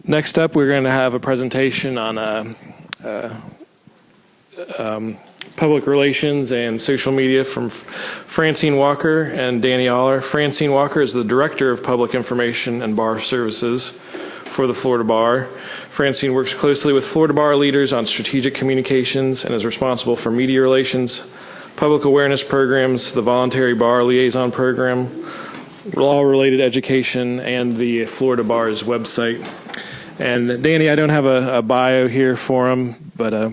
Next up, we're going to have a presentation on public relations and social media from Francine Walker and Danny Aller. Francine Walker is the Director of Public Information and Bar Services for the Florida Bar. Francine works closely with Florida Bar leaders on strategic communications and is responsible for media relations, public awareness programs, the Voluntary Bar Liaison Program, law-related education, and the Florida Bar's website. And Danny, I don't have a bio here for him, but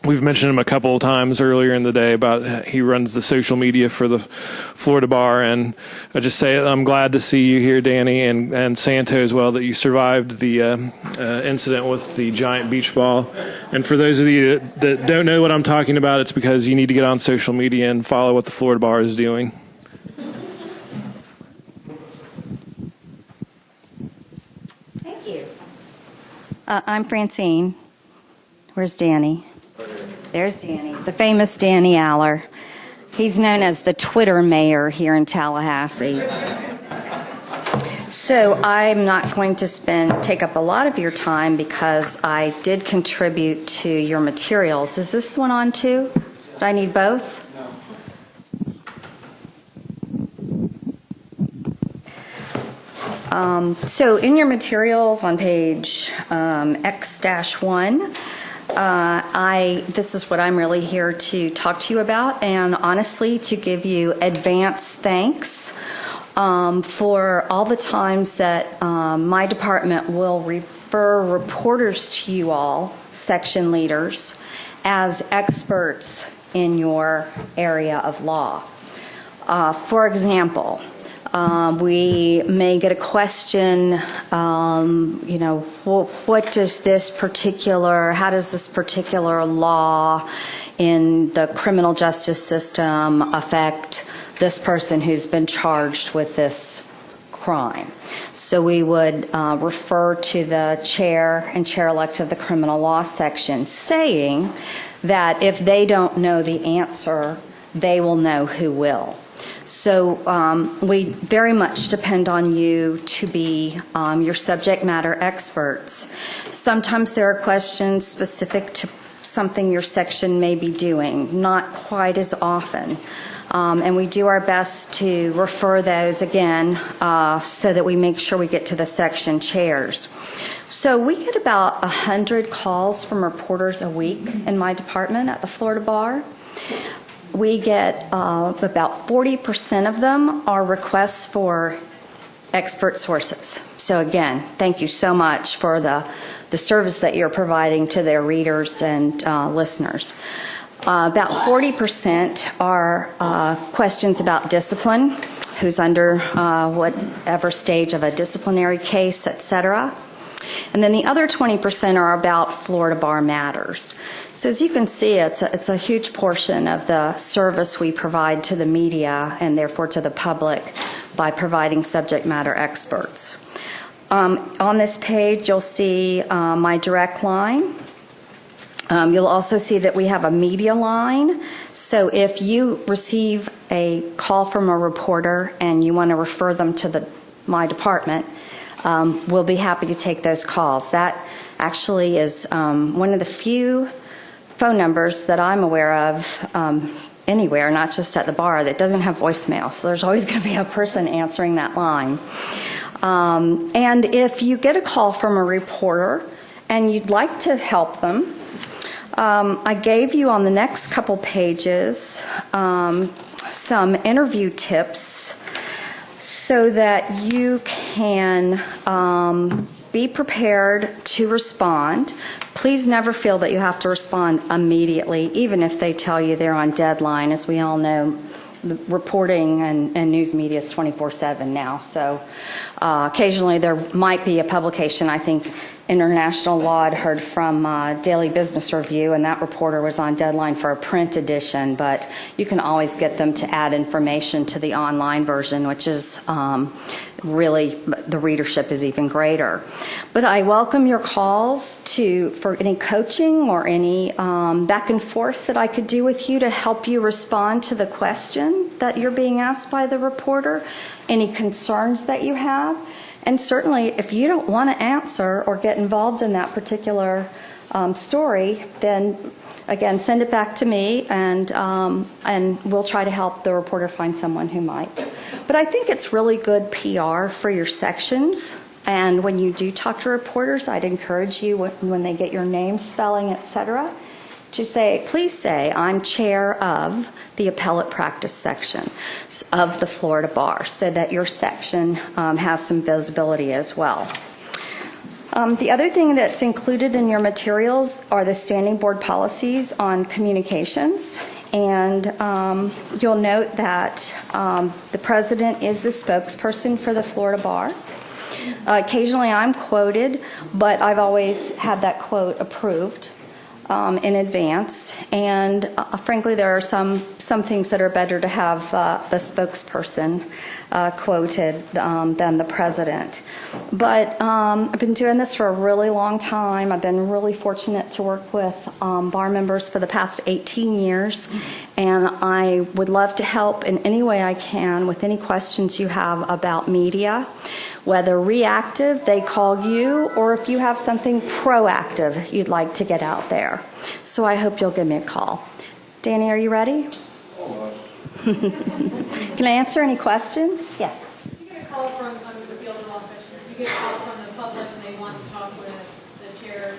we've mentioned him a couple of times earlier in the day about he runs the social media for the Florida Bar. And I just say I'm glad to see you here, Danny, and Santo as well, that you survived the incident with the giant beach ball. And for those of you that don't know what I'm talking about, it's because you need to get on social media and follow what the Florida Bar is doing. I'm Francine. Where's Danny? There's Danny, the famous Danny Aller. He's known as the Twitter mayor here in Tallahassee. So I'm not going to take up a lot of your time because I did contribute to your materials. Is this one on too? Do I need both? So in your materials on page X-1, this is what I'm really here to talk to you about, and honestly to give you advance thanks for all the times that my department will refer reporters to you all, section leaders, as experts in your area of law. For example, we may get a question, how does this particular law in the criminal justice system affect this person who's been charged with this crime? So we would refer to the chair and chair-elect of the criminal law section, saying that if they don't know the answer, they will know who will. So we very much depend on you to be your subject matter experts. Sometimes there are questions specific to something your section may be doing, not quite as often. And we do our best to refer those again so that we make sure we get to the section chairs. So we get about 100 calls from reporters a week in my department at the Florida Bar. We get about 40% of them are requests for expert sources. So again, thank you so much for the service that you're providing to their readers and listeners. About 40% are questions about discipline, who's under whatever stage of a disciplinary case, etc. And then the other 20% are about Florida Bar matters. So as you can see, it's a huge portion of the service we provide to the media and therefore to the public by providing subject matter experts. On this page, you'll see my direct line. You'll also see that we have a media line. So if you receive a call from a reporter and you want to refer them to my department, we'll be happy to take those calls. That actually is one of the few phone numbers that I'm aware of anywhere, not just at the bar, that doesn't have voicemail. So there's always going to be a person answering that line. And if you get a call from a reporter and you'd like to help them, I gave you on the next couple pages some interview tips so that you can be prepared to respond. Please never feel that you have to respond immediately, even if they tell you they're on deadline. As we all know, the reporting and news media is 24/7 now. So occasionally there might be a publication. I think International Law had heard from Daily Business Review, and that reporter was on deadline for a print edition, but you can always get them to add information to the online version, which is really, the readership is even greater. But I welcome your calls for any coaching or any back and forth that I could do with you to help you respond to the question that you're being asked by the reporter, any concerns that you have. And certainly, if you don't want to answer or get involved in that particular story, then again, send it back to me, and we'll try to help the reporter find someone who might. But I think it's really good PR for your sections. And when you do talk to reporters, I'd encourage you, when they get your name, spelling, etc., to say, please say, I'm chair of the appellate practice section of the Florida Bar, so that your section has some visibility as well. The other thing that's included in your materials are the standing board policies on communications. And you'll note that the president is the spokesperson for the Florida Bar. Occasionally I'm quoted, but I've always had that quote approved in advance. And frankly, there are some things that are better to have the spokesperson quoted than the president. But I've been doing this for a really long time. I've been really fortunate to work with bar members for the past 18 years. And I would love to help in any way I can with any questions you have about media, whether reactive, they call you, or if you have something proactive you'd like to get out there. So I hope you'll give me a call. Danny, are you ready? Can I answer any questions? Yes. You get a call from the field law section. You get a call from the public and they want to talk with the chair.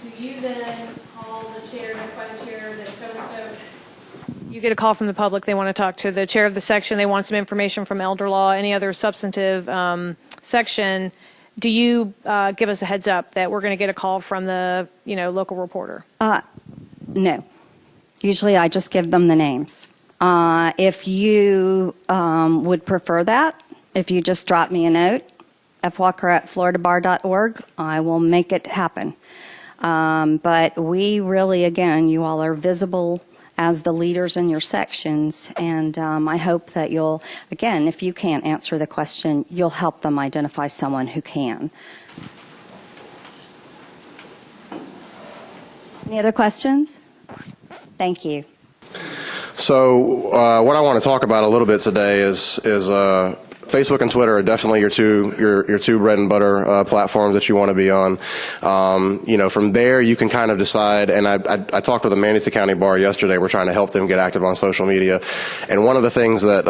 Do you then call the chair, notify the chair that so-and-so? You get a call from the public. They want to talk to the chair of the section. They want some information from elder law, any other substantive section. Do you give us a heads up that we're going to get a call from the local reporter? No. Usually I just give them the names. If you would prefer that, if you just drop me a note, fwalker@floridabar.org, I will make it happen. But we really, again, you all are visible as the leaders in your sections, and I hope that you'll, again, if you can't answer the question, you'll help them identify someone who can. Any other questions? Thank you. So what I want to talk about a little bit today is Facebook and Twitter are definitely your two bread and butter platforms that you want to be on. From there you can kind of decide. And I talked with the Manatee County Bar yesterday. We're trying to help them get active on social media. And one of the things that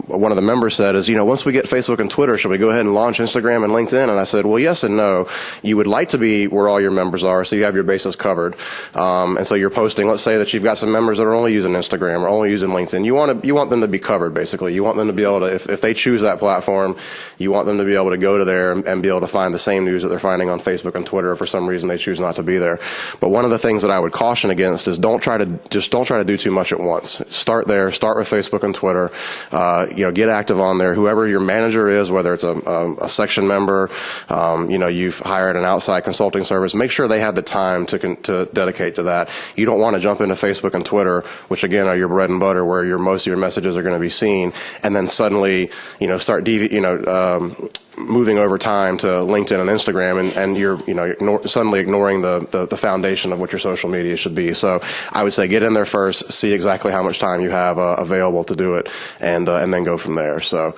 one of the members said is, once we get Facebook and Twitter, should we go ahead and launch Instagram and LinkedIn? And I said, well, yes and no. You would like to be where all your members are, so you have your bases covered. And so you're posting. Let's say that you've got some members that are only using Instagram or only using LinkedIn. You want them to be covered, basically. You want them to be able to, if they choose that platform, you want them to be able to go to there and be able to find the same news that they're finding on Facebook and Twitter if for some reason they choose not to be there. But one of the things that I would caution against is don't try to do too much at once. Start there, start with Facebook and Twitter, get active on there. Whoever your manager is, whether it's a section member, you've hired an outside consulting service, make sure they have the time to dedicate to that. You don't want to jump into Facebook and Twitter, which again are your bread and butter, where most of your messages are going to be seen, and then suddenly, start moving over time to LinkedIn and Instagram, and you're suddenly ignoring the foundation of what your social media should be. So I would say get in there first, see exactly how much time you have available to do it, and then go from there. So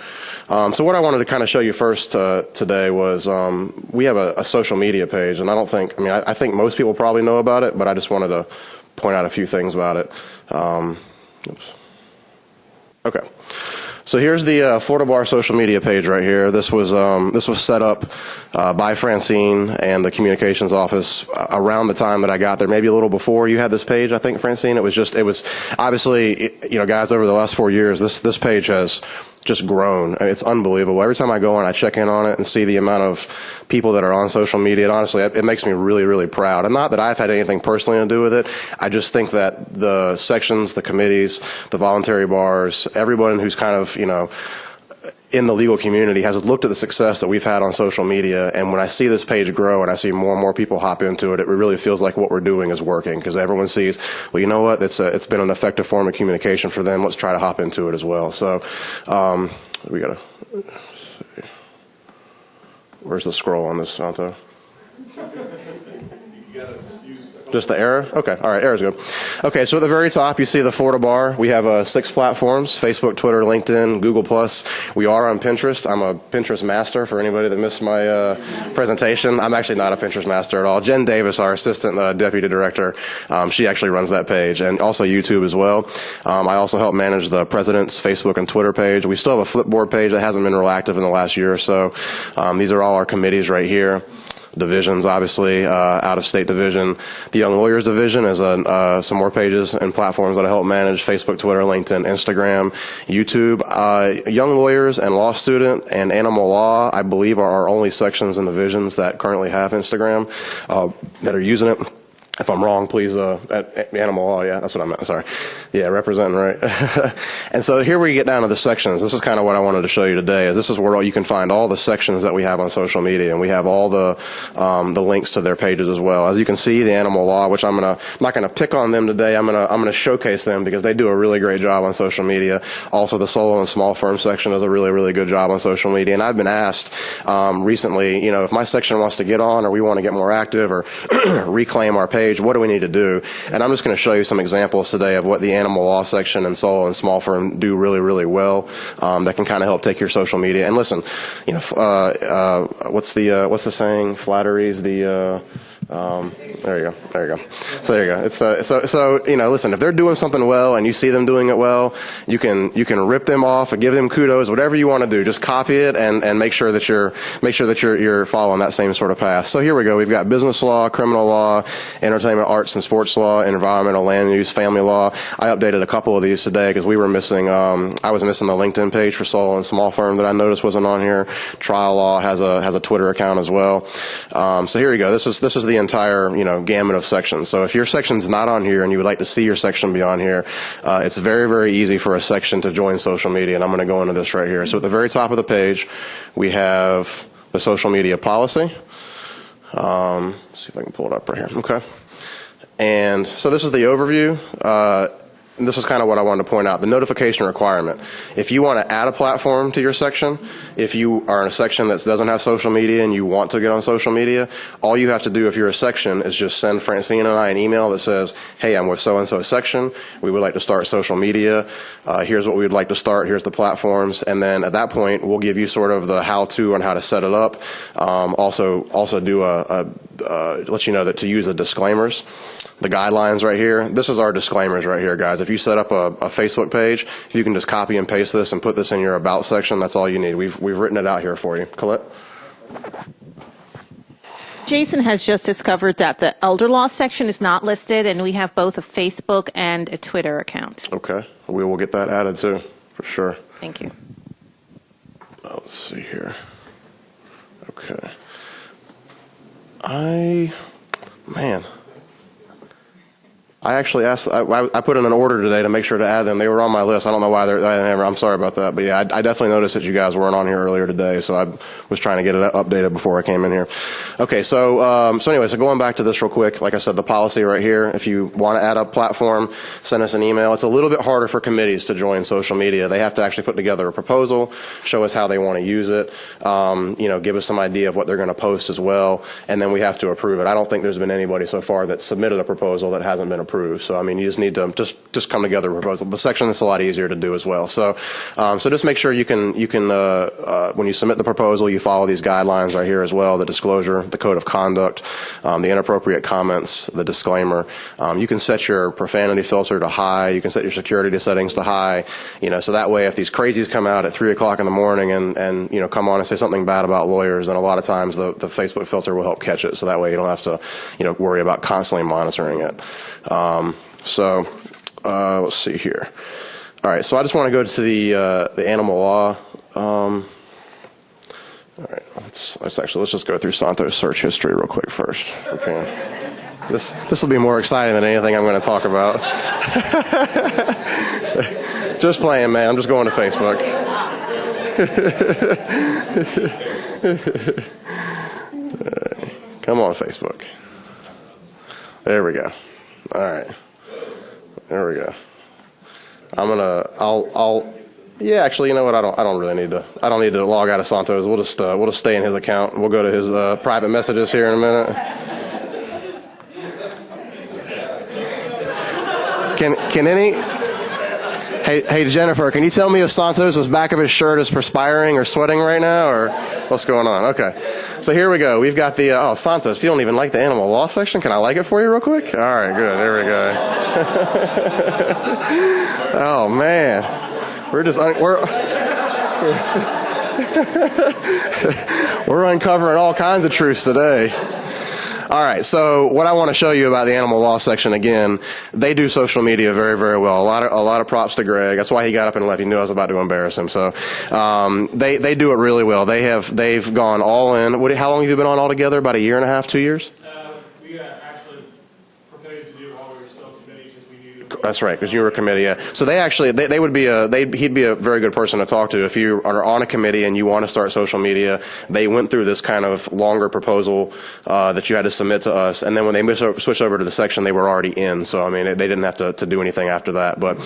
what I wanted to kind of show you first today was we have a social media page, and I think most people probably know about it, but I just wanted to point out a few things about it. Oops. Okay. So here's the Florida Bar social media page right here. This was set up by Francine and the communications office around the time that I got there, maybe a little before you had this page, I think, Francine. It was obviously, guys, over the last 4 years, this page has just grown. It's unbelievable. Every time I go on, I check in on it and see the amount of people that are on social media. And honestly, it makes me really, really proud. And not that I've had anything personally to do with it. I just think that the sections, the committees, the voluntary bars, everyone who's kind of, in the legal community has looked at the success that we've had on social media, and when I see this page grow and I see more and more people hop into it, it really feels like what we're doing is working, because everyone sees, well, you know what, it's been an effective form of communication for them. Let's try to hop into it as well. So we gotta see. Where's the scroll on this, Santo? Just the error? Okay. All right. Error's good. Okay. So at the very top, you see the Florida Bar. We have 6 platforms: Facebook, Twitter, LinkedIn, Google+. We are on Pinterest. I'm a Pinterest master for anybody that missed my presentation. I'm actually not a Pinterest master at all. Jen Davis, our assistant deputy director, she actually runs that page, and also YouTube as well. I also help manage the president's Facebook and Twitter page. We still have a Flipboard page that hasn't been real active in the last year or so. These are all our committees right here. Divisions, obviously, out-of-state division. The Young Lawyers division is some more pages and platforms that I help manage: Facebook, Twitter, LinkedIn, Instagram, YouTube. Young Lawyers and Law Student and Animal Law, I believe, are our only sections and divisions that currently have Instagram that are using it. If I'm wrong, please, at Animal Law, yeah, that's what I meant, sorry. Yeah, representing, right. And so here we get down to the sections. This is kind of what I wanted to show you today. This is where you can find all the sections that we have on social media, and we have all the links to their pages as well. As you can see, the Animal Law, which I'm not gonna pick on them today. I'm gonna showcase them because they do a really great job on social media. Also, the Solo and Small Firm section does a really, really good job on social media. And I've been asked recently, if my section wants to get on, or we want to get more active, or reclaim our page, what do we need to do? And I'm just going to show you some examples today of what the Animal Law section and Solo and Small Firm do really, really well, that can kind of help take your social media. And listen, what's the saying? Flattery's the there you go. So there you go. It's so listen, if they're doing something well and you see them doing it well, you can rip them off and give them kudos, whatever you want to do. Just copy it and make sure that you're following that same sort of path. So here we go. We've got business law, criminal law, entertainment, arts and sports law, environmental, land use, family law. I updated a couple of these today because we were missing. I was missing the LinkedIn page for Solo and Small Firm that I noticed wasn't on here. Trial law has a Twitter account as well. So here we go. This is the entire gamut of sections. So if your section's not on here and you would like to see your section be on here, it's very, very easy for a section to join social media, and I'm going to go into this right here. So at the very top of the page, we have the social media policy. Let's see if I can pull it up right here. Okay. And so this is the overview. And this is kind of what I wanted to point out, the notification requirement. If you want to add a platform to your section, if you are in a section that doesn't have social media and you want to get on social media, all you have to do if you're a section is just send Francine and I an email that says, hey, I'm with so-and-so section. We would like to start social media. Here's what we would like to start. Here's the platforms. And then at that point, we'll give you sort of the how-to on how to set it up. Also do let you know that to use the disclaimers. The guidelines right here. This is our disclaimers right here, guys. If you set up a Facebook page, if you can just copy and paste this and put this in your about section, that's all you need. We've written it out here for you. Colette? Jason has just discovered that the elder law section is not listed, and we have both a Facebook and a Twitter account. Okay. We will get that added too, for sure. Thank you. Let's see here. Okay. I actually asked, I put in an order today to make sure to add them. They were on my list. I don't know why I'm sorry about that. But yeah, I definitely noticed that you guys weren't on here earlier today, so I was trying to get it updated before I came in here. Okay, so anyway, so going back to this real quick, like I said, the policy right here, if you want to add a platform, send us an email. It's a little bit harder for committees to join social media. They have to actually put together a proposal, show us how they want to use it, give us some idea of what they're going to post as well, and then we have to approve it. I don't think there's been anybody so far that submitted a proposal that hasn't been approved. So, I mean, you just need to just come together with a proposal. But section is a lot easier to do as well. So just make sure you can when you submit the proposal, you follow these guidelines right here as well, the disclosure, the code of conduct, the inappropriate comments, the disclaimer. You can set your profanity filter to high. You can set your security settings to high, so that way if these crazies come out at 3 o'clock in the morning and come on and say something bad about lawyers, then a lot of times the Facebook filter will help catch it. So that way you don't have to, worry about constantly monitoring it. Let's see here. All right, so I just want to go to the animal law. All right, let's just go through Santo's search history real quick first. Okay. This will be more exciting than anything I'm going to talk about. Just playing, man. I'm just going to Facebook. Come on, Facebook. There we go. All right. There we go. Yeah, actually, you know what? I don't need to log out of Santos. We'll just stay in his account. We'll go to his private messages here in a minute. Can any? Hey, Jennifer, can you tell me if Santos' back of his shirt is perspiring or sweating right now, or what's going on? Okay. So here we go. We've got the, Santos, you don't even like the animal law section? Can I like it for you real quick? All right, good. There we go. Oh, man. We're uncovering all kinds of truths today. All right, so what I want to show you about the animal law section, again, they do social media very, very well. A lot of props to Greg. That's why he got up and left. He knew I was about to embarrass him. So they do it really well. They've gone all in. How long have you been on altogether? About a year and a half, 2 years? We actually proposed to do while we were still committee because we knew. That's right, because you were a committee. Yeah. So he'd be a very good person to talk to if you are on a committee and you want to start social media. They went through this kind of longer proposal that you had to submit to us, and then when they switched over to the section, they were already in. So I mean, they didn't have to do anything after that. But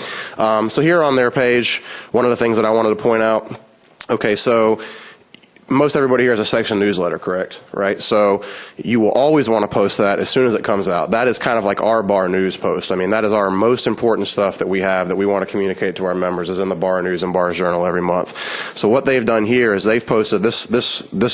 so here on their page, one of the things that I wanted to point out. Okay, so most everybody here has a section newsletter, correct? Right? So you will always want to post that as soon as it comes out. That is kind of like our bar news post. I mean, that is our most important stuff that we have that we want to communicate to our members is in the bar news and bars journal every month. So what they've done here is they've posted this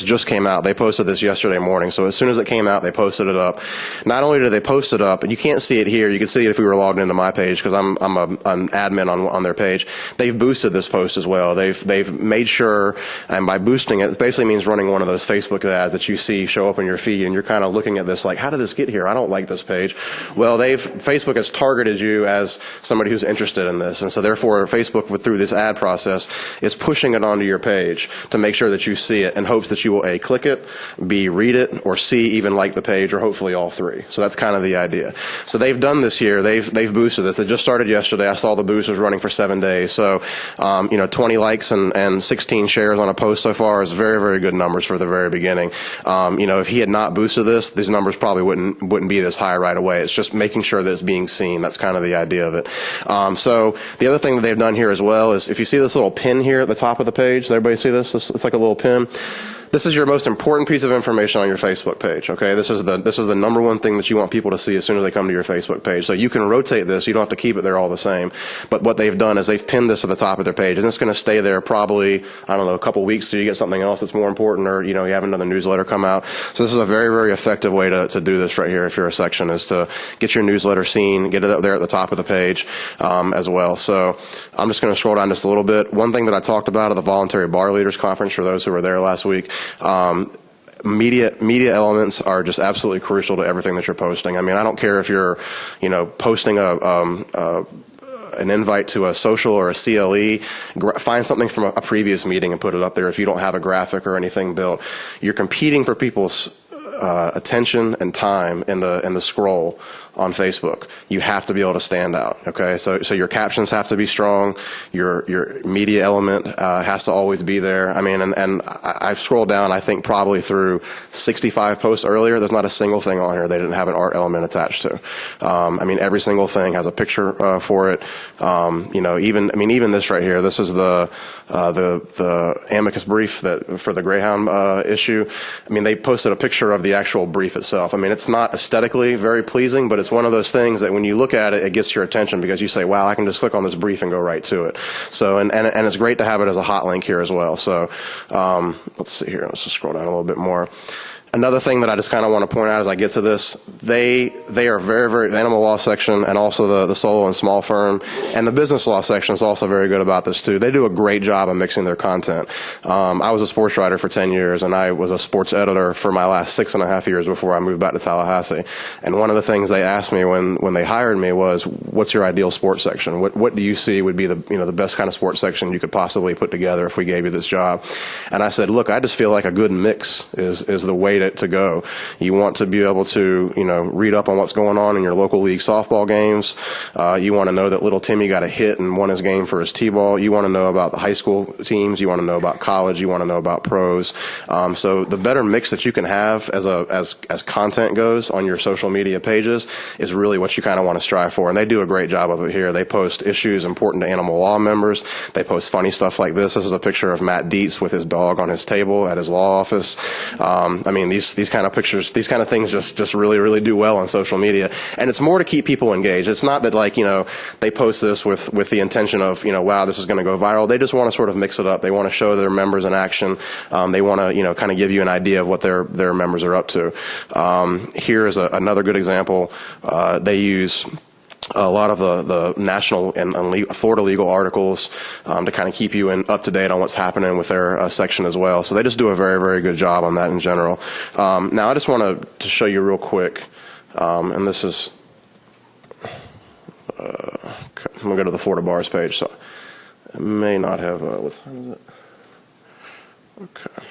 just came out. They posted this yesterday morning. So as soon as it came out, they posted it up. Not only did they post it up, and you can't see it here, you can see it if we were logged into my page because I'm an admin on their page. They've boosted this post as well. They've made sure, and by boosting it, basically means running one of those Facebook ads that you see show up in your feed, and you're kind of looking at this like, how did this get here? I don't like this page. Well, Facebook has targeted you as somebody who's interested in this, and so therefore Facebook, through this ad process, is pushing it onto your page to make sure that you see it in hopes that you will A, click it, B, read it, or C, even like the page, or hopefully all three. So that's kind of the idea. So they've done this here. They've boosted this. It just started yesterday. I saw the boost was running for 7 days. So 20 likes and 16 shares on a post so far is very, very good numbers for the very beginning. If he had not boosted this, these numbers probably wouldn't be this high right away. It's just making sure that it's being seen. That's kind of the idea of it. So the other thing that they've done here as well is if you see this little pin here at the top of the page, does everybody see this? It's like a little pin. This is your most important piece of information on your Facebook page, okay? This is the number one thing that you want people to see as soon as they come to your Facebook page. So you can rotate this. You don't have to keep it there all the same. But what they've done is they've pinned this to the top of their page, and it's going to stay there probably, I don't know, a couple weeks till you get something else that's more important, or, you have another newsletter come out. So this is a very, very effective way to do this right here if you're a section, is to get your newsletter seen, get it up there at the top of the page as well. So I'm just going to scroll down just a little bit. One thing that I talked about at the Voluntary Bar Leaders Conference, for those who were there last week, media elements are just absolutely crucial to everything that you're posting. I mean, I don't care if you're, posting an invite to a social or a CLE, find something from a previous meeting and put it up there. If you don't have a graphic or anything built, you're competing for people's attention and time in the scroll on Facebook. You have to be able to stand out, okay? So your captions have to be strong. Your media element has to always be there. I mean, and I've scrolled down, I think probably through 65 posts earlier. There's not a single thing on here they didn't have an art element attached to. Every single thing has a picture for it. Even this right here, this is the amicus brief that for the Greyhound issue. They posted a picture of the actual brief itself. It's not aesthetically very pleasing, but it's one of those things that when you look at it, it gets your attention because you say, wow, I can just click on this brief and go right to it. So, and it's great to have it as a hot link here as well. So, let's see here. Let's just scroll down a little bit more. Another thing that I just kind of want to point out as I get to this, they are very, very, the animal law section and also the solo and small firm and the business law section is also very good about this too. They do a great job of mixing their content. I was a sports writer for 10 years and I was a sports editor for my last 6.5 years before I moved back to Tallahassee. And one of the things they asked me when they hired me was, what's your ideal sports section? What do you see would be the best kind of sports section you could possibly put together if we gave you this job? And I said, look, I just feel like a good mix is the way to go. You want to be able to, read up on what's going on in your local league softball games. You want to know that little Timmy got a hit and won his game for his T-ball. You want to know about the high school teams. You want to know about college. You want to know about pros. So the better mix that you can have as content goes on your social media pages is really what you kind of want to strive for. And they do a great job of it here. They post issues important to animal law members. They post funny stuff like this. This is a picture of Matt Dietz with his dog on his table at his law office. these kind of pictures, these kind of things just really do well on social media. And it's more to keep people engaged. It's not that, like, you know, they post this with the intention of, you know, wow, this is going to go viral. They just want to sort of mix it up. They want to show their members in action. They want to, you know, kind of give you an idea of what their members are up to. Here is another good example. They use a lot of the national and Florida legal articles to kind of keep you up to date on what's happening with their section as well. So they just do a very good job on that in general. Now I just want to show you real quick, and this is okay, I'm gonna go to the Florida Bars page. So it may not have what time is it? Okay.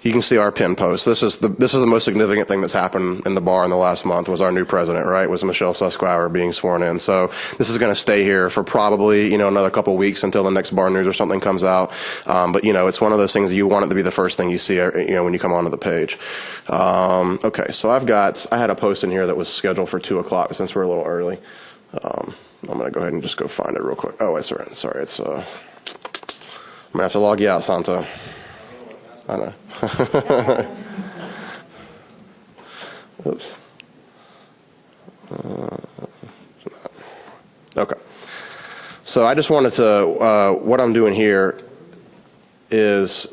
You can see our pin post. This is the most significant thing that's happened in the bar in the last month was our new president, right? Was Michelle Susquehour being sworn in. So this is going to stay here for probably, you know, another couple of weeks until the next bar news or something comes out. But, you know, it's one of those things you want it to be the first thing you see, you know, when you come onto the page. Okay, so I had a post in here that was scheduled for 2 o'clock since we're a little early. I'm going to go ahead and just go find it real quick. Oh, sorry. It's, I'm going to have to log you out, Santo. I know. Oops. Okay. So I just wanted to, what I'm doing here is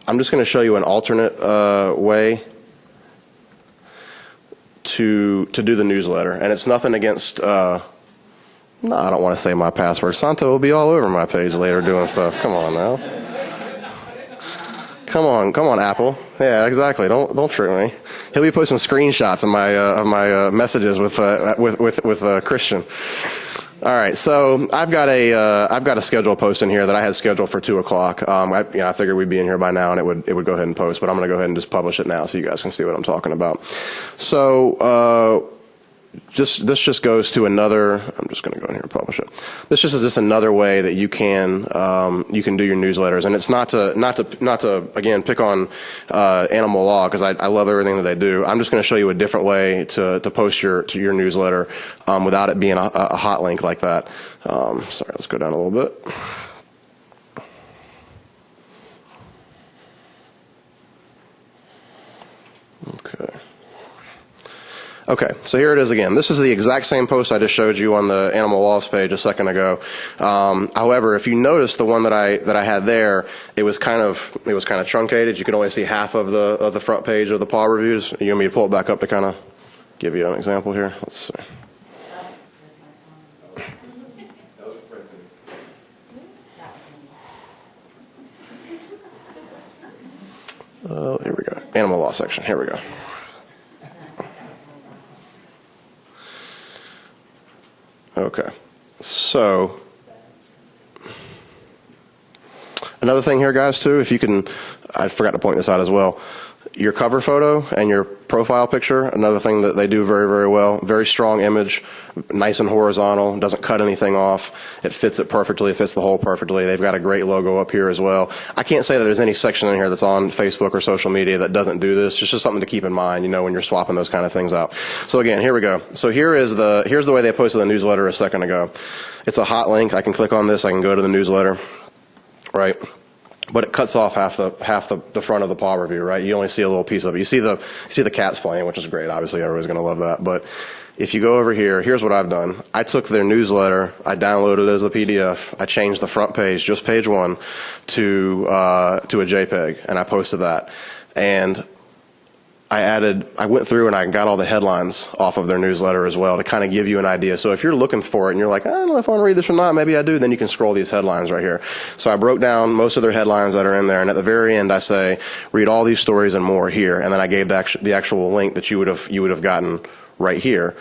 I'm just going to show you an alternate way to do the newsletter. And it's nothing against, no, I don't want to say my password. Santo will be all over my page later doing stuff. Come on now. Come on, Apple. Yeah, exactly. Don't trick me. He'll be posting screenshots of my messages with Christian. All right, so I've got a schedule post in here that I had scheduled for 2 o'clock. I figured we'd be in here by now, and it would go ahead and post, but I'm going to go ahead and just publish it now so you guys can see what I'm talking about. So. This just goes to another. I'm just going to go in here and publish it. This just is just another way that you can do your newsletters, and it's not to again pick on Animal Law because I love everything that they do. I'm just going to show you a different way to post your newsletter without it being a hot link like that. Sorry, let's go down a little bit. Okay, so here it is again. This is the exact same post I just showed you on the Animal Laws page a second ago. However, if you notice the one that I had there, it was kind of truncated. You could only see half of the front page of the paw reviews. You want me to pull it back up to kind of give you an example here? Let's see. Here we go. Animal Law section. Here we go. Okay, so another thing here, guys, too, if you can, I forgot to point this out as well, your cover photo and your profile picture, another thing that they do very well, very strong image, nice and horizontal, doesn't cut anything off, it fits it perfectly, it fits the hole perfectly. They've got a great logo up here as well. I can't say that there's any section in here that's on Facebook or social media that doesn't do this. It's just something to keep in mind, you know, when you're swapping those kind of things out. So again, here we go. So here's the way they posted the newsletter a second ago. It's a hot link. I can click on this, I can go to the newsletter, right? But it cuts off half the front of the paw review, right? You only see a little piece of it. You see the cats playing, which is great. Obviously, everybody's going to love that. But if you go over here, here's what I've done. I took their newsletter, I downloaded it as a PDF, I changed the front page, just page 1, to a JPEG, and I posted that. And I went through and I got all the headlines off of their newsletter as well to kind of give you an idea. So if you're looking for it and you're like, I don't know if I want to read this or not, maybe I do, then you can scroll these headlines right here. So I broke down most of their headlines that are in there, and at the very end I say, read all these stories and more here, and then I gave the actual link that you would have gotten right here.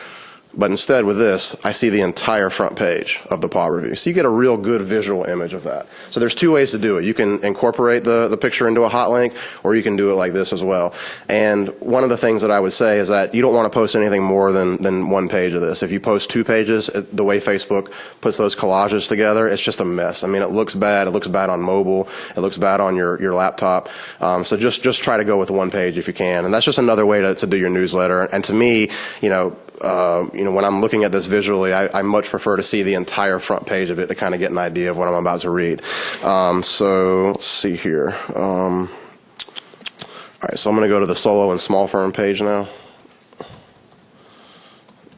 But instead with this, I see the entire front page of the paw review. So you get a real good visual image of that. So there's 2 ways to do it. You can incorporate the picture into a hot link, or you can do it like this as well. And one of the things that I would say is that you don't want to post anything more than 1 page of this. If you post 2 pages, the way Facebook puts those collages together, it's just a mess. I mean, it looks bad. It looks bad on mobile. It looks bad on your laptop. So just try to go with 1 page if you can. And that's just another way to do your newsletter. And to me, when I'm looking at this visually, I much prefer to see the entire front page of it to kind of get an idea of what I'm about to read. So let's see here. All All right, so I'm going to go to the solo and small firm page now.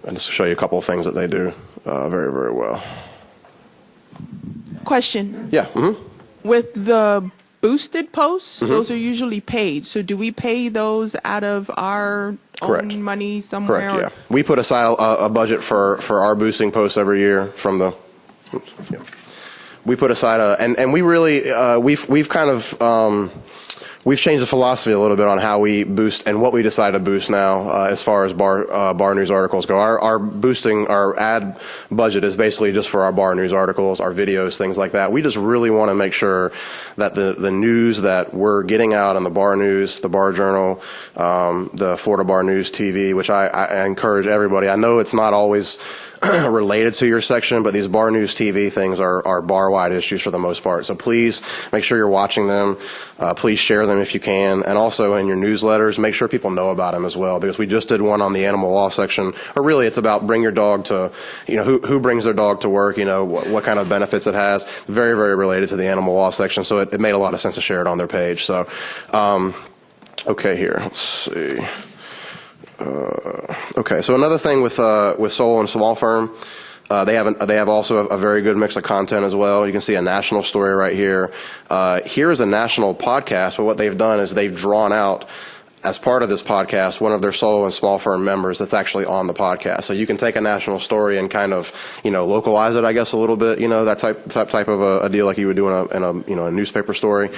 And just show you a couple of things that they do very, very well. Question. Yeah. Mm-hmm. With the boosted posts, those are usually paid. So do we pay those out of our Correct. own money somewhere? Correct, yeah. We put aside a budget for our boosting posts every year from the... Oops, yeah. We put aside and we really, we've kind of... We've changed the philosophy a little bit on how we boost and what we decide to boost now as far as bar news articles go. Our ad budget is basically just for our bar news articles, our videos, things like that. We just really want to make sure that the news that we're getting out on the bar news, the bar journal, the Florida Bar News TV, which I encourage everybody. I know it's not always related to your section, but these bar news TV things are bar-wide issues for the most part. So please make sure you're watching them. Please share them if you can. And also in your newsletters, make sure people know about them as well, because we just did one on the animal law section. Or really, it's about bring your dog to, who brings their dog to work, what kind of benefits it has. Very, very related to the animal law section. So it made a lot of sense to share it on their page. So, okay, here, let's see. Okay, so another thing with solo and small firm, they have also a very good mix of content as well. You can see a national story right here. Here is a national podcast, but what they've done is they've drawn out, as part of this podcast, one of their solo and small firm members that's actually on the podcast. So you can take a national story and kind of, localize it, I guess, a little bit, that type of a deal like you would do in a newspaper story.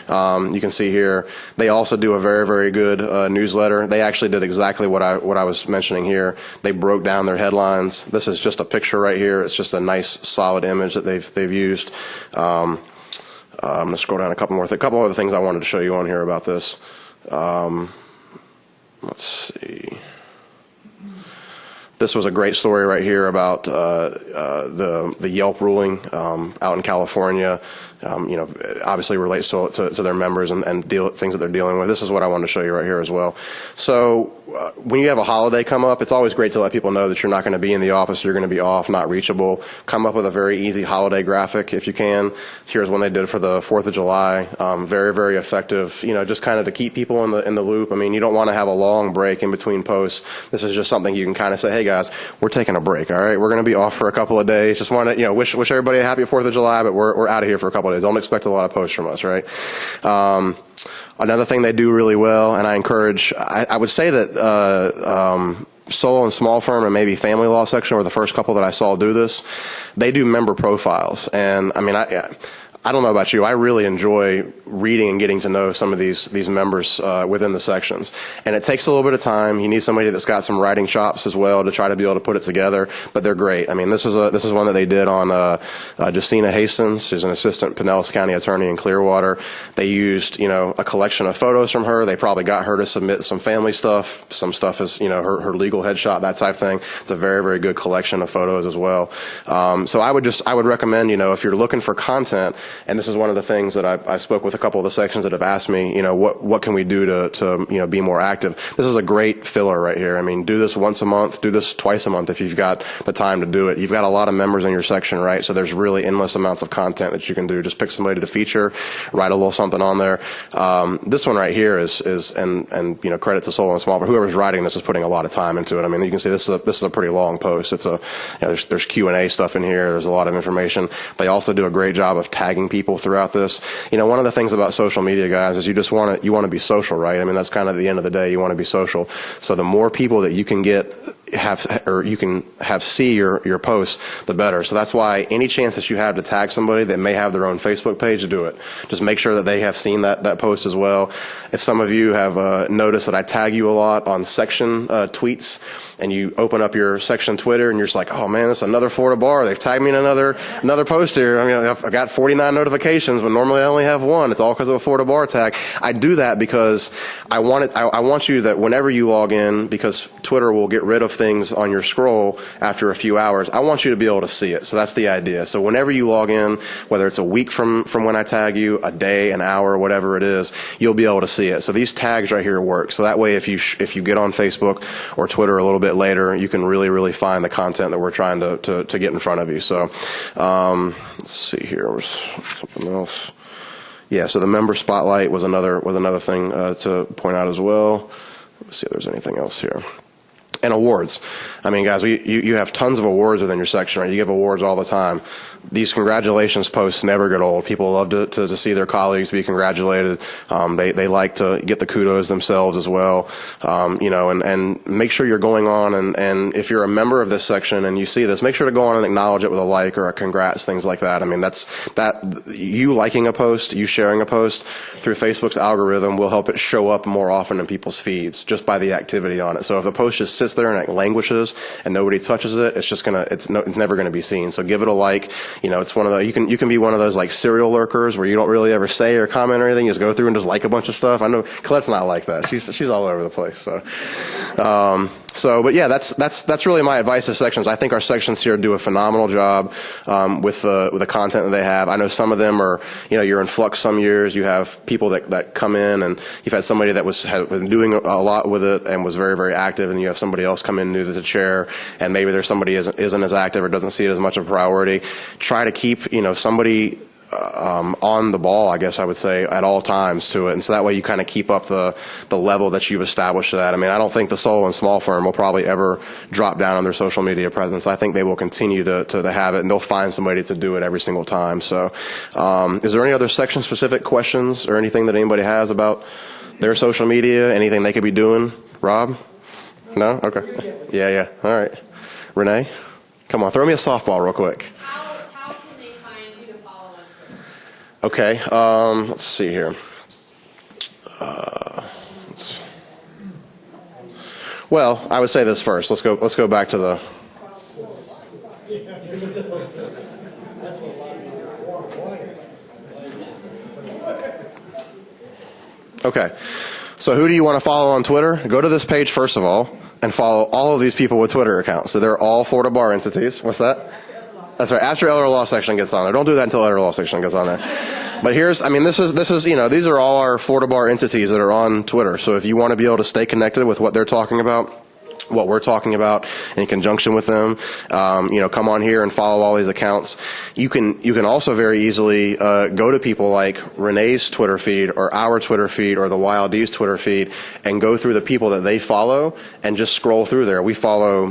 You can see here, they also do a very, very good newsletter. They actually did exactly what I was mentioning here. They broke down their headlines. This is just a picture right here. It's just a nice, solid image that they've used. I'm going to scroll down a couple other things I wanted to show you on here about this. Let's see. This was a great story right here about the Yelp ruling out in California. Obviously relates to their members and things that they're dealing with. This is what I wanted to show you right here as well. So when you have a holiday come up, it's always great to let people know that you're not going to be in the office, you're going to be off, not reachable. Come up with a very easy holiday graphic if you can. Here's one they did for the 4th of July. Very, very effective, just kind of to keep people in the loop. I mean, you don't want to have a long break in between posts. This is just something you can kind of say, hey guys, we're taking a break, all right? We're going to be off for a couple of days. Just want to, wish everybody a happy 4th of July, but we're out of here for a couple of days. Don't expect a lot of posts from us, right? Another thing they do really well, and I encourage, I would say that solo and small firm and maybe family law section were the first couple that I saw do this. They do member profiles, and I mean, I don't know about you. I really enjoy reading and getting to know some of these members within the sections. And it takes a little bit of time. You need somebody that's got some writing chops as well to try to be able to put it together. But they're great. I mean, this is one that they did on Justina Hastings. She's an assistant Pinellas County attorney in Clearwater. They used a collection of photos from her. They probably got her to submit some family stuff. Some stuff is her legal headshot, that type of thing. It's a very, very good collection of photos as well. So I would recommend if you're looking for content. And this is one of the things that I spoke with a couple of the sections that have asked me, what can we do to be more active? This is a great filler right here. I mean, do this once a month, do this twice a month if you've got the time to do it. You've got a lot of members in your section, right? So there's really endless amounts of content that you can do. Just pick somebody to feature, write a little something on there. This one right here is credit to Solo and Small, but whoever's writing this is putting a lot of time into it. I mean, you can see this is a pretty long post. It's there's Q&A stuff in here. There's a lot of information. They also do a great job of tagging people throughout this. One of the things about social media, guys, is you want to be social, right? I mean, that's kind of the end of the day. You want to be social. So the more people that you can have see your posts, the better. So that's why any chance that you have to tag somebody that may have their own Facebook page, do it. Just make sure that they have seen that post as well. If some of you have noticed that I tag you a lot on section tweets, and you open up your section Twitter and you're just like, oh man, this is another Florida bar. They've tagged me in another post here. I mean, I've got 49 notifications when normally I only have one. It's all because of a Florida bar tag. I do that because I want you that whenever you log in, because Twitter will get rid of things on your scroll after a few hours, I want you to be able to see it. So that's the idea. So whenever you log in, whether it's a week from when I tag you, a day, an hour, whatever it is, you'll be able to see it. So these tags right here work. So that way, if you get on Facebook or Twitter a little bit later, you can really, really find the content that we're trying to get in front of you. So let's see here. There's something else. Yeah, so the member spotlight was another thing to point out as well. Let's see if there's anything else here. And awards. I mean, guys, you have tons of awards within your section, right? You give awards all the time. These congratulations posts never get old. People love to see their colleagues be congratulated. They like to get the kudos themselves as well. And make sure you're going on and if you're a member of this section and you see this, make sure to go on and acknowledge it with a like or a congrats, things like that. I mean, you liking a post, you sharing a post through Facebook's algorithm will help it show up more often in people's feeds just by the activity on it. So if the post just sits there and it languishes and nobody touches it, it's never gonna be seen. So give it a like. It's one of the, you can be one of those like serial lurkers where you don't really ever say or comment or anything. You just go through and just like a bunch of stuff. I know Colette's not like that. She's all over the place. But yeah, that's really my advice to sections. I think our sections here do a phenomenal job with the content that they have. I know some of them are, you're in flux some years. You have people that come in, and you've had somebody that had been doing a lot with it and was very, very active, and you have somebody else come in new to the chair, and maybe there's somebody isn't as active or doesn't see it as much of a priority. Try to keep somebody on the ball, I guess I would say, at all times to it. And so that way you kind of keep up the level that you've established it at. I mean, I don't think the solo and small firm will probably ever drop down on their social media presence. I think they will continue to have it, and they'll find somebody to do it every single time. So is there any other section-specific questions or anything that anybody has about their social media, anything they could be doing? Rob? No? Okay. Yeah. All right. Renee? Come on, throw me a softball real quick. How can they find who to follow on Twitter? Okay, let's see here. Well, I would say this first. Let's go back to the. Okay, so who do you want to follow on Twitter? Go to this page first of all and follow all of these people with Twitter accounts. So they're all Florida bar entities. What's that? That's right. After Elder Law section gets on there. Don't do that until Elder Law section gets on there. But this is, these are all our Florida bar entities that are on Twitter. So if you want to be able to stay connected with what they're talking about, what we're talking about in conjunction with them, come on here and follow all these accounts. You can also very easily go to people like Renee's Twitter feed or our Twitter feed or the YLD's Twitter feed and go through the people that they follow and just scroll through there. We follow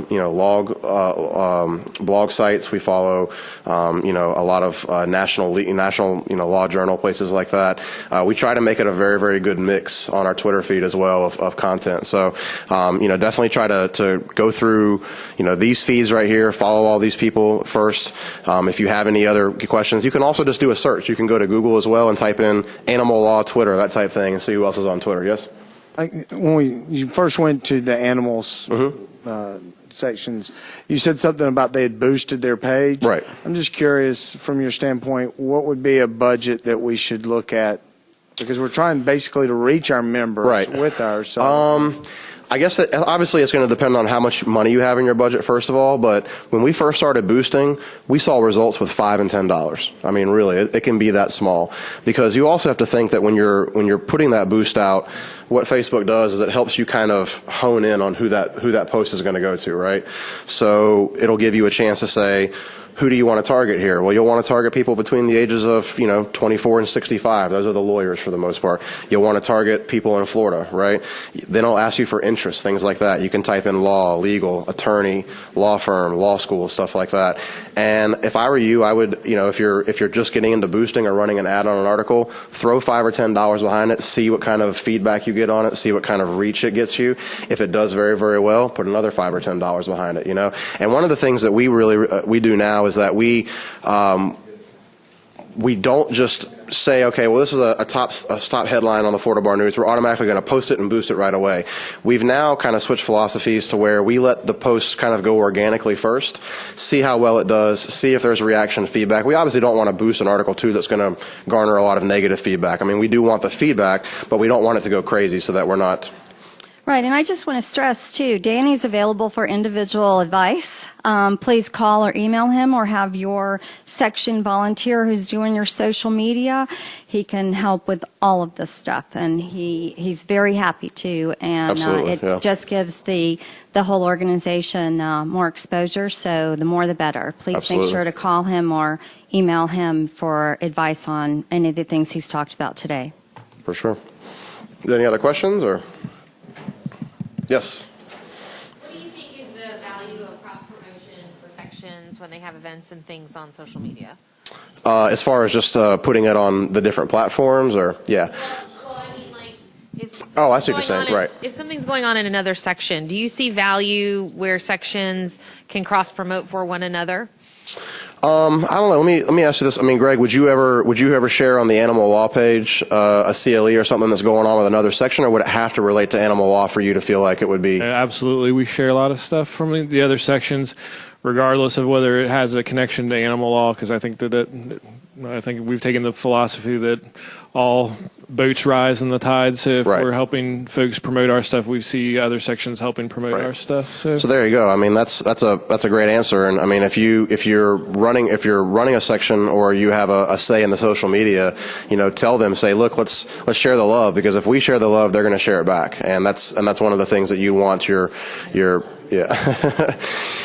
blog sites. We follow a lot of national law journal places like that. We try to make it a very, very good mix on our Twitter feed as well of content. So definitely try to go through, these feeds right here, follow all these people first. If you have any other questions, you can also just do a search. You can go to Google as well and type in animal law Twitter, that type thing, and see who else is on Twitter. Yes? When you first went to the animals sections, you said something about they had boosted their page. Right. I'm just curious, from your standpoint, what would be a budget that we should look at? Because we're trying basically to reach our members with our site. I guess that obviously it's going to depend on how much money you have in your budget, first of all. But when we first started boosting, we saw results with $5 and $10. I mean, really, it can be that small. Because you also have to think that when you're putting that boost out, what Facebook does is it helps you kind of hone in on who that post is going to go to, right? So it'll give you a chance to say, who do you want to target here? Well, you'll want to target people between the ages of, 24 and 65. Those are the lawyers for the most part. You'll want to target people in Florida, right? Then it'll ask you for interests, things like that. You can type in law, legal, attorney, law firm, law school, stuff like that. And if I were you, I would, if you're just getting into boosting or running an ad on an article, throw $5 or $10 behind it, see what kind of feedback you get on it, see what kind of reach it gets you. If it does very, very well, put another $5 or $10 behind it, And one of the things that we do now is that we don't just say, okay, well, this is a top headline on the Florida Bar News. We're automatically going to post it and boost it right away. We've now kind of switched philosophies to where we let the post kind of go organically first, see how well it does, see if there's reaction feedback. We obviously don't want to boost an article too that's going to garner a lot of negative feedback. I mean, we do want the feedback, but we don't want it to go crazy so that we're not. Right, and I just want to stress, too, Danny's available for individual advice. Please call or email him or have your section volunteer who's doing your social media. He can help with all of this stuff, and he's very happy to. And Absolutely, just gives the whole organization more exposure, so the more the better. Please Absolutely. make sure to call him or email him for advice on any of the things he's talked about today. For sure. Any other questions or? Yes. What do you think is the value of cross-promotion for sections when they have events and things on social media? As far as just putting it on the different platforms, or yeah. Well, I mean, like, if Oh, I see what you're saying. Right. If something's going on in another section, do you see value where sections can cross-promote for one another? I don't know. Let me ask you this. I mean, Greg, would you ever share on the animal law page a CLE or something that's going on with another section, or would it have to relate to animal law for you to feel like it would be? Absolutely. We share a lot of stuff from the other sections, regardless of whether it has a connection to animal law, because I think I think we've taken the philosophy that all boats rise in the tide. So if Right. we're helping folks promote our stuff, we see other sections helping promote Right. our stuff. So there you go. I mean, that's a great answer. And I mean, if you're running a section or you have a say in the social media, tell them, say, look, let's share the love, because if we share the love, they're going to share it back. And that's one of the things that you want your yeah.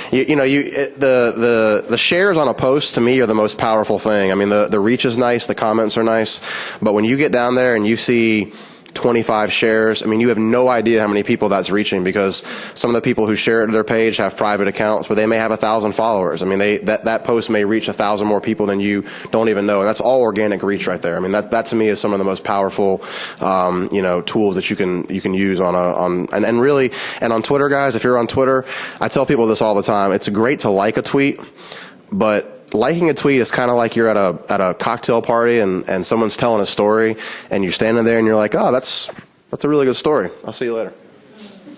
The shares on a post, to me, are the most powerful thing. I mean, the reach is nice, the comments are nice, but when you get down there and you see 25 shares, I mean, you have no idea how many people that's reaching, because some of the people who share it to their page have private accounts, but they may have 1,000 followers. I mean, that post may reach 1,000 more people than you don't even know, and that's all organic reach right there. I mean, that to me is some of the most powerful, tools that you can use on on Twitter, guys. If you're on Twitter, I tell people this all the time. It's great to like a tweet, but liking a tweet is kind of like you're at a cocktail party and someone's telling a story and you're standing there and you're like, oh, that's a really good story. I'll see you later.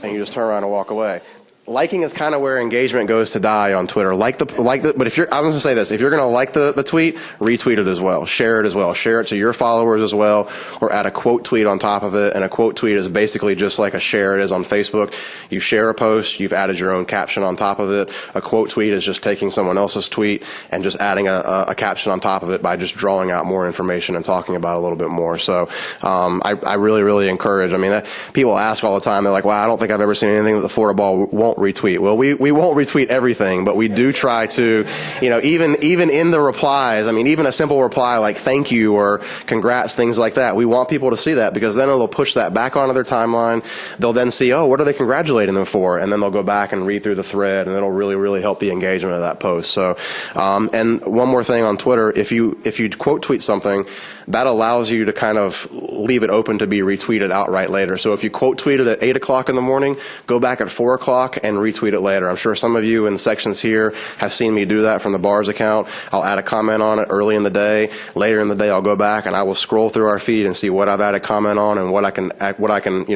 And you just turn around and walk away. Liking is kind of where engagement goes to die on Twitter. But if you're, I was going to say this, if you're going to like the tweet, retweet it as well. Share it as well. Share it to your followers as well, or add a quote tweet on top of it. And a quote tweet is basically just like a share it is on Facebook. You share a post, you've added your own caption on top of it. A quote tweet is just taking someone else's tweet and just adding a caption on top of it by just drawing out more information and talking about it a little bit more. So, I really, really encourage. I mean, people ask all the time, they're like, well, I don't think I've ever seen anything that the Florida Ball won't retweet. Well, we won't retweet everything, but we do try to, even in the replies, I mean, even a simple reply like thank you or congrats, things like that, we want people to see that, because then it'll push that back onto their timeline. They'll then see, oh, what are they congratulating them for? And then they'll go back and read through the thread, and it'll really, really help the engagement of that post. So, and one more thing on Twitter, if you quote tweet something, that allows you to kind of leave it open to be retweeted outright later. So if you quote tweet it at 8 o'clock in the morning, go back at 4 o'clock and retweet it later. I'm sure some of you in sections here have seen me do that from the BARS account. I'll add a comment on it early in the day. Later in the day, I'll go back and I will scroll through our feed and see what I've added comment on and what I can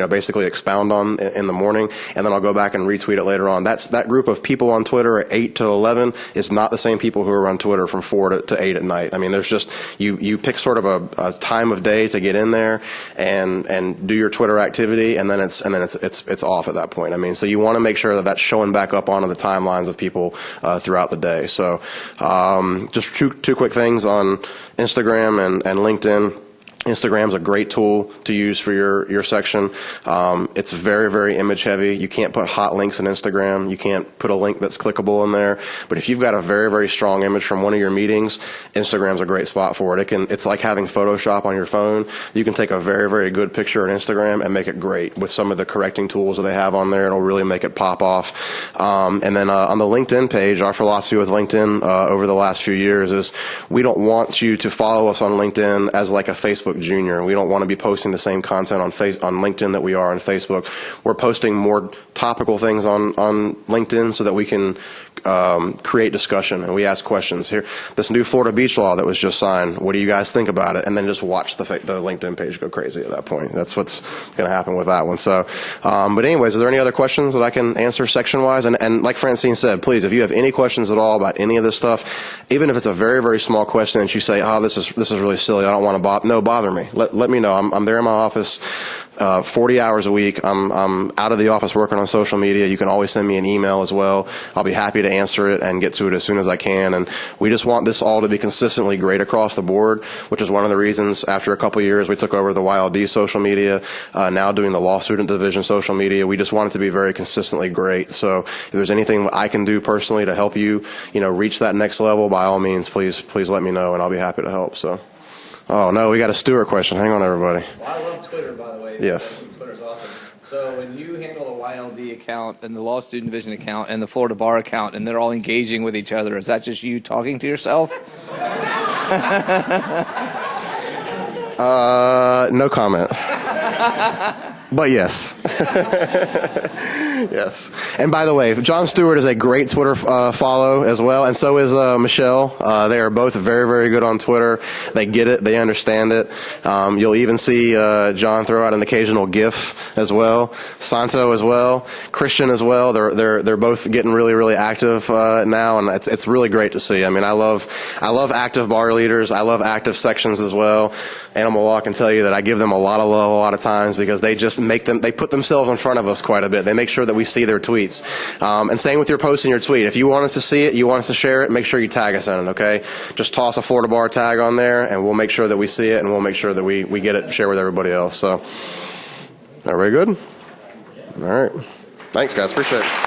basically expound on in the morning. And then I'll go back and retweet it later on. That group of people on Twitter at 8 to 11 is not the same people who are on Twitter from 4 to 8 at night. I mean, there's just, you pick sort of a time of day to get in there and do your Twitter activity, and then it's off at that point. I mean, so you want to make sure that that's showing back up onto the timelines of people throughout the day. So just two quick things on Instagram and LinkedIn. Instagram's a great tool to use for your section. It's very, very image heavy. You can't put hot links in Instagram. You can't put a link that's clickable in there. But if you've got a very, very strong image from one of your meetings, Instagram's a great spot for it. It's like having Photoshop on your phone. You can take a very, very good picture on Instagram and make it great with some of the correcting tools that they have on there. It'll really make it pop off. And then on the LinkedIn page, our philosophy with LinkedIn over the last few years is we don't want you to follow us on LinkedIn as like a Facebook Junior. We don't want to be posting the same content on LinkedIn that we are on Facebook. We're posting more topical things on LinkedIn so that we can create discussion and we ask questions. Here, this new Florida beach law that was just signed, what do you guys think about it? And then just watch the LinkedIn page go crazy at that point. That's what's going to happen with that one. So, but anyways, is there any other questions that I can answer section-wise? And like Francine said, please, if you have any questions at all about any of this stuff, even if it's a very, very small question that you say, oh, this is really silly, I don't want to bother bother me. Let me know. I'm there in my office 40 hours a week. I'm out of the office working on social media. You can always send me an email as well. I'll be happy to answer it and get to it as soon as I can. And we just want this all to be consistently great across the board, which is one of the reasons after a couple of years we took over the YLD social media, now doing the law student division social media. We just want it to be very consistently great. So if there's anything I can do personally to help you, reach that next level, by all means, please let me know, and I'll be happy to help. So, oh no, we got a Stewart question. Hang on, everybody. Well, I love Twitter, by the way. Yes. Twitter's awesome. So when you handle the YLD account and the Law Student Division account and the Florida Bar account, and they're all engaging with each other, is that just you talking to yourself? No comment. But yes. Yes. And by the way, John Stewart is a great Twitter follow as well, and so is Michelle. They are both very, very good on Twitter. They get it. They understand it. You'll even see John throw out an occasional GIF as well. Santo as well. Christian as well. They're both getting really, really active now, and it's really great to see. I mean, I love active bar leaders. I love active sections as well. Animal Law can tell you that I give them a lot of love a lot of times because they just they put themselves in front of us quite a bit. They make sure that we see their tweets. And same with your post and your tweet. If you want us to see it, you want us to share it, make sure you tag us in it, okay? Just toss a Florida Bar tag on there, and we'll make sure that we see it, and we'll make sure that we get it, share with everybody else. So, everybody good? All right. Thanks, guys. Appreciate it.